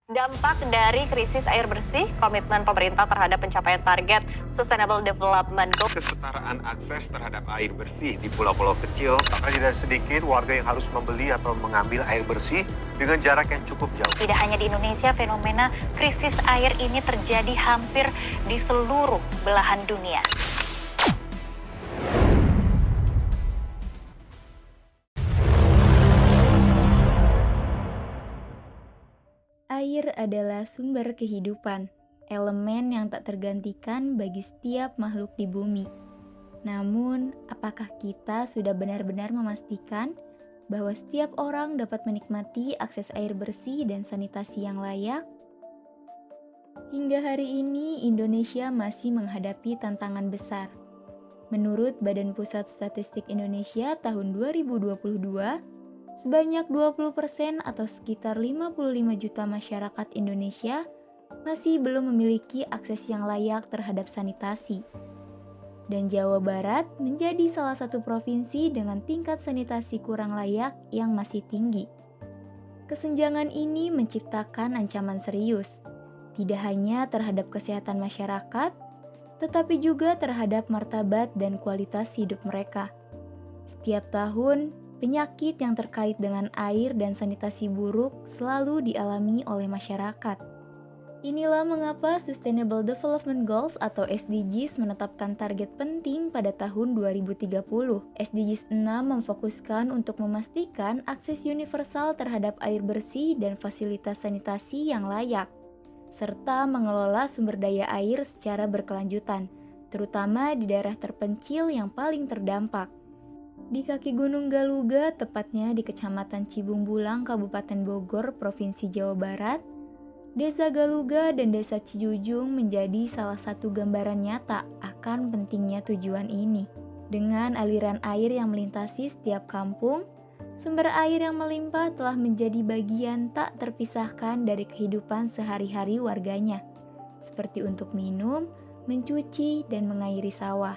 Dampak dari krisis air bersih, komitmen pemerintah terhadap pencapaian target Sustainable Development Goals. Kesetaraan akses terhadap air bersih di pulau-pulau kecil. Maka tidak sedikit warga yang harus membeli atau mengambil air bersih dengan jarak yang cukup jauh. Tidak hanya di Indonesia, fenomena krisis air ini terjadi hampir di seluruh belahan dunia. Air adalah sumber kehidupan, elemen yang tak tergantikan bagi setiap makhluk di bumi. Namun, apakah kita sudah benar-benar memastikan bahwa setiap orang dapat menikmati akses air bersih dan sanitasi yang layak? Hingga hari ini, Indonesia masih menghadapi tantangan besar. Menurut Badan Pusat Statistik Indonesia tahun 2022, sebanyak 20% atau sekitar 55 juta masyarakat Indonesia masih belum memiliki akses yang layak terhadap sanitasi. Dan Jawa Barat menjadi salah satu provinsi dengan tingkat sanitasi kurang layak yang masih tinggi. Kesenjangan ini menciptakan ancaman serius, tidak hanya terhadap kesehatan masyarakat, tetapi juga terhadap martabat dan kualitas hidup mereka. Setiap tahun, penyakit yang terkait dengan air dan sanitasi buruk selalu dialami oleh masyarakat. Inilah mengapa Sustainable Development Goals atau SDGs menetapkan target penting pada tahun 2030. SDGs 6 memfokuskan untuk memastikan akses universal terhadap air bersih dan fasilitas sanitasi yang layak, serta mengelola sumber daya air secara berkelanjutan, terutama di daerah terpencil yang paling terdampak. Di kaki Gunung Galuga, tepatnya di Kecamatan Cibung Bulang, Kabupaten Bogor, Provinsi Jawa Barat, Desa Galuga dan Desa Cijujung menjadi salah satu gambaran nyata akan pentingnya tujuan ini. Dengan aliran air yang melintasi setiap kampung, sumber air yang melimpah telah menjadi bagian tak terpisahkan dari kehidupan sehari-hari warganya, seperti untuk minum, mencuci, dan mengairi sawah.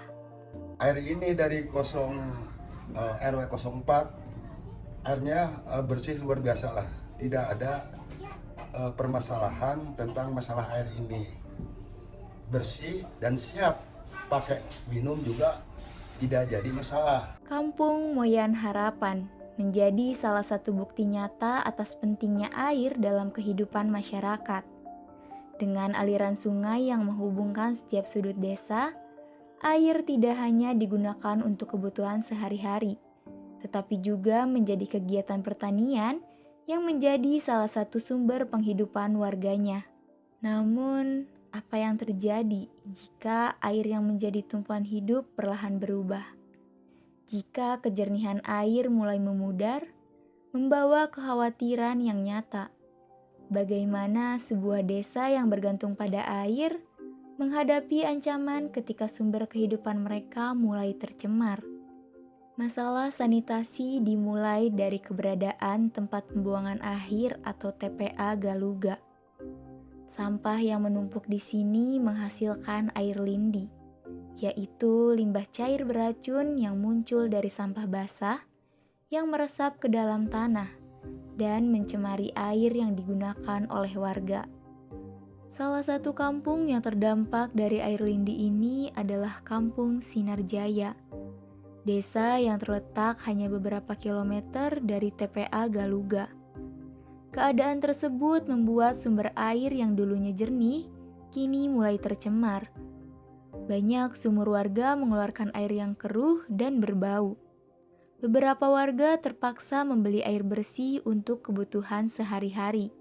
Air ini dari RW 04, airnya bersih luar biasa lah. Tidak ada permasalahan tentang masalah air ini. Bersih dan siap pakai minum juga tidak jadi masalah. Kampung Moyan Harapan menjadi salah satu bukti nyata atas pentingnya air dalam kehidupan masyarakat. Dengan aliran sungai yang menghubungkan setiap sudut desa, air tidak hanya digunakan untuk kebutuhan sehari-hari, tetapi juga menjadi kegiatan pertanian yang menjadi salah satu sumber penghidupan warganya. Namun, apa yang terjadi jika air yang menjadi tumpuan hidup perlahan berubah? Jika kejernihan air mulai memudar, membawa kekhawatiran yang nyata. Bagaimana sebuah desa yang bergantung pada air menghadapi ancaman ketika sumber kehidupan mereka mulai tercemar. Masalah sanitasi dimulai dari keberadaan tempat pembuangan akhir atau TPA Galuga. Sampah yang menumpuk di sini menghasilkan air lindi, yaitu limbah cair beracun yang muncul dari sampah basah yang meresap ke dalam tanah dan mencemari air yang digunakan oleh warga. Salah satu kampung yang terdampak dari air lindi ini adalah Kampung Sinarjaya, desa yang terletak hanya beberapa kilometer dari TPA Galuga. Keadaan tersebut membuat sumber air yang dulunya jernih, kini mulai tercemar. Banyak sumur warga mengeluarkan air yang keruh dan berbau. Beberapa warga terpaksa membeli air bersih untuk kebutuhan sehari-hari.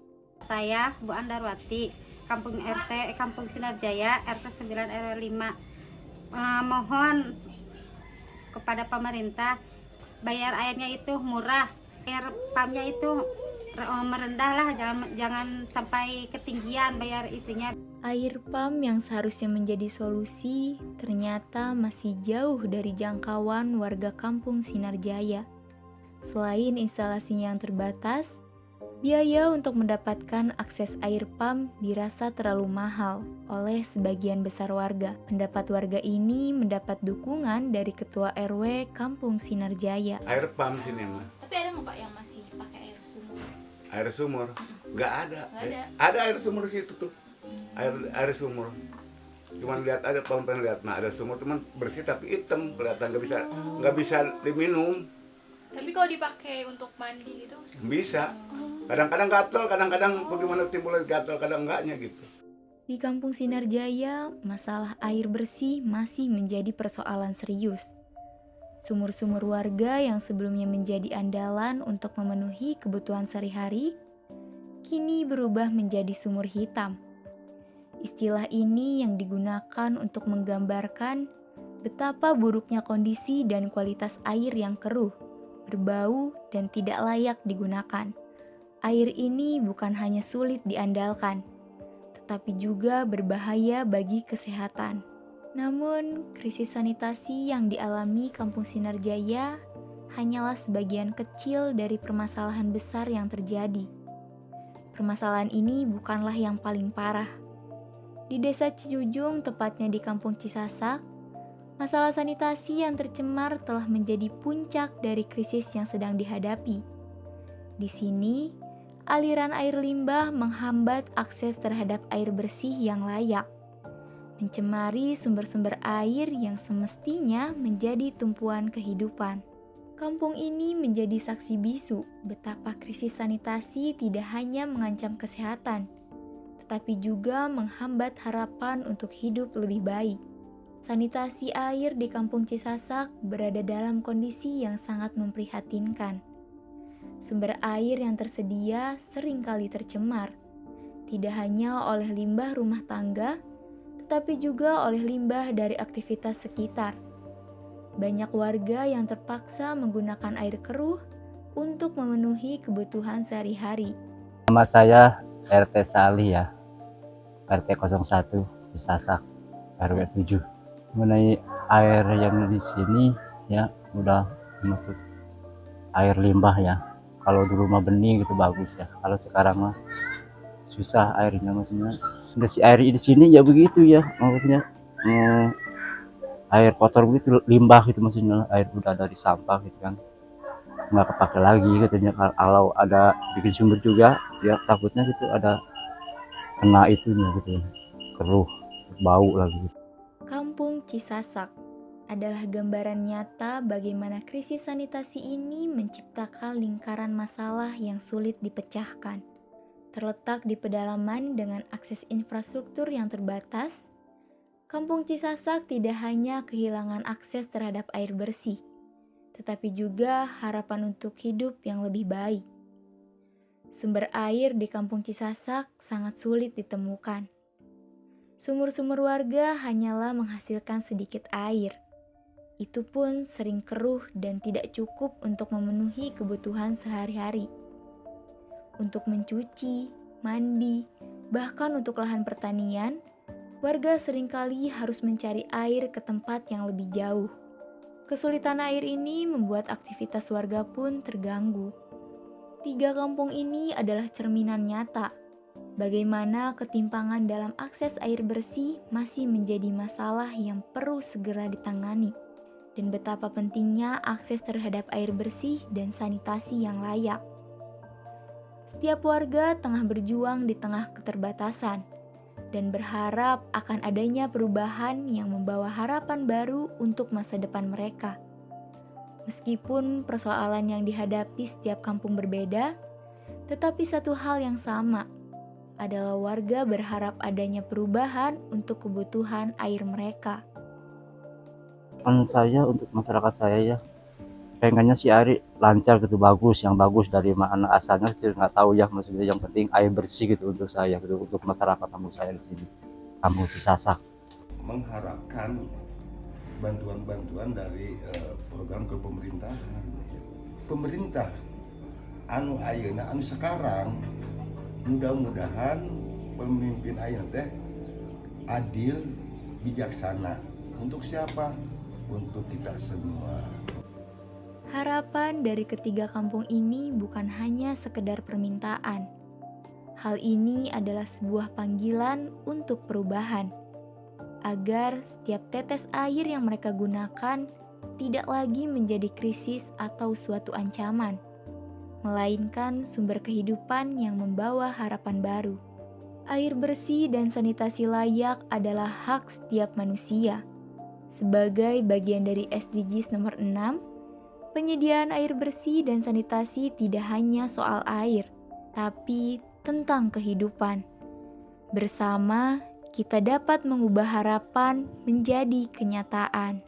Saya Bu Andarwati, Kampung Sinarjaya, RT 9 RW 5. Mohon kepada pemerintah bayar airnya itu murah, air pumpnya itu merendah lah, jangan sampai ketinggian bayar itunya. Air pump yang seharusnya menjadi solusi ternyata masih jauh dari jangkauan warga Kampung Sinarjaya. Selain instalasinya yang terbatas, biaya untuk mendapatkan akses air pump dirasa terlalu mahal oleh sebagian besar warga. Pendapat warga ini mendapat dukungan dari Ketua RW Kampung Sinarjaya. Air pump sini mah. Tapi ada nggak Pak yang masih pakai air sumur? Air sumur. Nggak ada. Nggak ada. Ada air sumur di situ tuh. Air sumur. Cuman lihat ada pengen lihat, nah ada sumur cuman bersih tapi hitam, kelihatan nggak bisa diminum. Tapi kalau dipakai untuk mandi gitu Bisa. Kadang-kadang gatel, kadang-kadang bagaimana timbul gatel, kadang enggaknya gitu. Di Kampung Sinarjaya, masalah air bersih masih menjadi persoalan serius. Sumur-sumur warga yang sebelumnya menjadi andalan untuk memenuhi kebutuhan sehari-hari, kini berubah menjadi sumur hitam. Istilah ini yang digunakan untuk menggambarkan betapa buruknya kondisi dan kualitas air yang keruh, berbau, dan tidak layak digunakan. Air ini bukan hanya sulit diandalkan, tetapi juga berbahaya bagi kesehatan. Namun, krisis sanitasi yang dialami Kampung Sinarjaya hanyalah sebagian kecil dari permasalahan besar yang terjadi. Permasalahan ini bukanlah yang paling parah. Di Desa Cijujung, tepatnya di Kampung Cisasak, masalah sanitasi yang tercemar telah menjadi puncak dari krisis yang sedang dihadapi. Di sini, aliran air limbah menghambat akses terhadap air bersih yang layak, mencemari sumber-sumber air yang semestinya menjadi tumpuan kehidupan. Kampung ini menjadi saksi bisu betapa krisis sanitasi tidak hanya mengancam kesehatan, tetapi juga menghambat harapan untuk hidup lebih baik. Sanitasi air di Kampung Cisasak berada dalam kondisi yang sangat memprihatinkan. Sumber air yang tersedia seringkali tercemar, tidak hanya oleh limbah rumah tangga, tetapi juga oleh limbah dari aktivitas sekitar. Banyak warga yang terpaksa menggunakan air keruh untuk memenuhi kebutuhan sehari-hari. Nama saya RT Salih ya, RT 01 Cisasak, RW 7. Mengenai air yang di sini ya udah masuk air limbah ya. Kalau dulu mah bening gitu bagus ya. Kalau sekarang mah susah airnya maksudnya. Si air di sini ya begitu ya, maksudnya air kotor begitu, limbah gitu maksudnya, air udah dari sampah gitu kan, nggak kepake lagi katanya. Kalau ada bikin sumber juga ya takutnya gitu ada kena itunya gitu, keruh, bau lagi. Kampung Cisasak adalah gambaran nyata bagaimana krisis sanitasi ini menciptakan lingkaran masalah yang sulit dipecahkan. Terletak di pedalaman dengan akses infrastruktur yang terbatas, Kampung Cisasak tidak hanya kehilangan akses terhadap air bersih, tetapi juga harapan untuk hidup yang lebih baik. Sumber air di Kampung Cisasak sangat sulit ditemukan. Sumur-sumur warga hanyalah menghasilkan sedikit air. Itu pun sering keruh dan tidak cukup untuk memenuhi kebutuhan sehari-hari. Untuk mencuci, mandi, bahkan untuk lahan pertanian, warga seringkali harus mencari air ke tempat yang lebih jauh. Kesulitan air ini membuat aktivitas warga pun terganggu. 3 kampung ini adalah cerminan nyata bagaimana ketimpangan dalam akses air bersih masih menjadi masalah yang perlu segera ditangani, dan betapa pentingnya akses terhadap air bersih dan sanitasi yang layak. Setiap warga tengah berjuang di tengah keterbatasan dan berharap akan adanya perubahan yang membawa harapan baru untuk masa depan mereka. Meskipun persoalan yang dihadapi setiap kampung berbeda, tetapi satu hal yang sama adalah warga berharap adanya perubahan untuk kebutuhan air mereka. Saya untuk masyarakat saya ya, pengennya sih air lancar gitu, bagus, yang bagus dari mana asalnya saya nggak tahu ya, maksudnya yang penting air bersih gitu untuk saya gitu, untuk masyarakat kampung saya di sini, Kampung Cisasak. Mengharapkan bantuan-bantuan dari program kepemerintahan. Pemerintah anu ayeuna anu sekarang, mudah-mudahan pemimpin ayeuna teh adil, bijaksana. Untuk siapa? Untuk kita semua. Harapan dari ketiga kampung ini bukan hanya sekedar permintaan. Hal ini adalah sebuah panggilan untuk perubahan, agar setiap tetes air yang mereka gunakan tidak lagi menjadi krisis atau suatu ancaman, melainkan sumber kehidupan yang membawa harapan baru. Air bersih dan sanitasi layak adalah hak setiap manusia. Sebagai bagian dari SDGs nomor 6, penyediaan air bersih dan sanitasi tidak hanya soal air, tapi tentang kehidupan. Bersama, kita dapat mengubah harapan menjadi kenyataan.